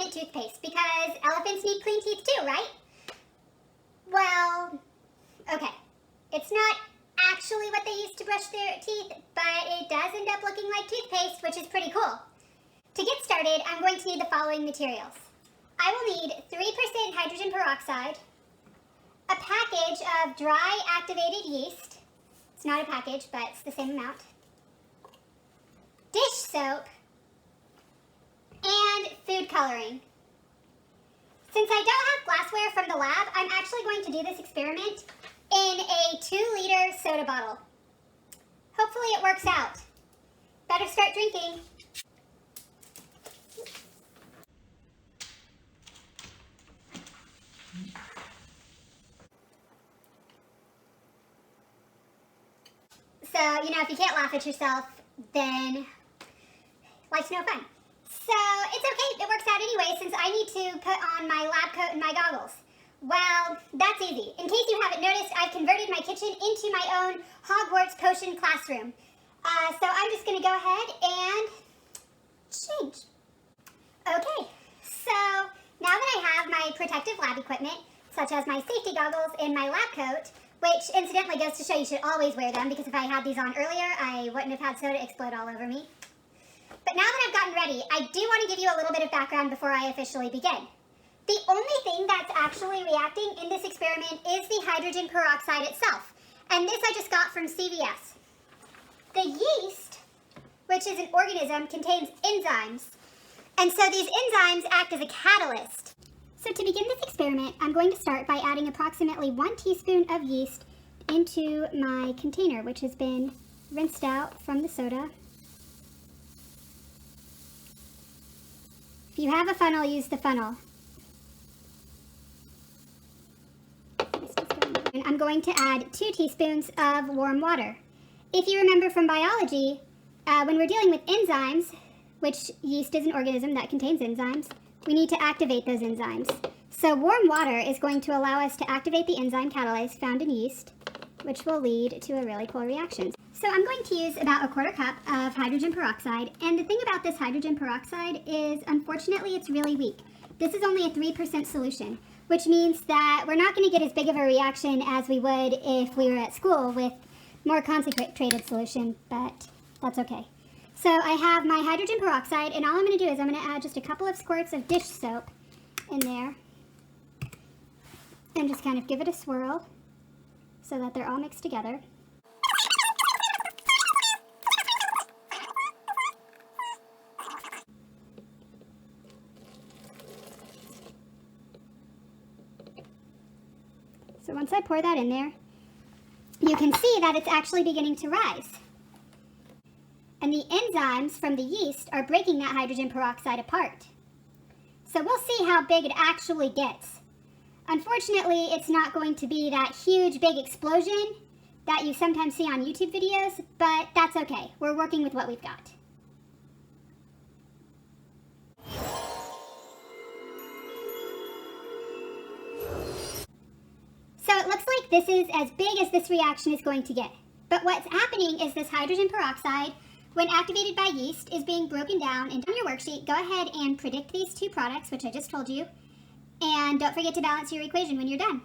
elephant toothpaste because elephants need clean teeth too, right? Well, okay. It's not actually what they use to brush their teeth, but it does end up looking like toothpaste, which is pretty cool. To get started, I'm going to need the following materials. I will need 3% hydrogen peroxide, a package of dry activated yeast. It's not a package, but it's the same amount. Dish soap, and food coloring. Since I don't have glassware from the lab, I'm actually going to do this experiment in a 2-liter soda bottle. Hopefully it works out. Better start drinking. So, if you can't laugh at yourself, then life's no fun. So, it's okay, it works out anyway since I need to put on my lab coat and my goggles. Well, that's easy. In case you haven't noticed, I've converted my kitchen into my own Hogwarts potion classroom. So I'm just going to go ahead and change. Okay, so now that I have my protective lab equipment, such as my safety goggles and my lab coat, which incidentally goes to show you should always wear them because if I had these on earlier, I wouldn't have had soda explode all over me. But now that I've gotten ready, I do want to give you a little bit of background before I officially begin. The only thing that's actually reacting in this experiment is the hydrogen peroxide itself. And this I just got from CVS. The yeast, which is an organism, contains enzymes. And so these enzymes act as a catalyst. So to begin this experiment, I'm going to start by adding approximately 1 teaspoon of yeast into my container, which has been rinsed out from the soda. If you have a funnel, use the funnel. And I'm going to add 2 teaspoons of warm water. If you remember from biology, when we're dealing with enzymes, which yeast is an organism that contains enzymes, we need to activate those enzymes. So warm water is going to allow us to activate the enzyme catalase found in yeast, which will lead to a really cool reaction. So I'm going to use about 1/4 cup of hydrogen peroxide, and the thing about this hydrogen peroxide is, unfortunately, it's really weak. This is only a 3% solution, which means that we're not going to get as big of a reaction as we would if we were at school with more concentrated solution, but that's okay. So I have my hydrogen peroxide, and all I'm going to do is I'm going to add just a couple of squirts of dish soap in there and just kind of give it a swirl so that they're all mixed together. So once I pour that in there, you can see that it's actually beginning to rise. And the enzymes from the yeast are breaking that hydrogen peroxide apart. So we'll see how big it actually gets. Unfortunately, it's not going to be that huge big explosion that you sometimes see on YouTube videos, but that's okay. We're working with what we've got. So it looks like this is as big as this reaction is going to get. But what's happening is this hydrogen peroxide, when activated by yeast, is being broken down. And on your worksheet, go ahead and predict these 2 products, which I just told you. And don't forget to balance your equation when you're done.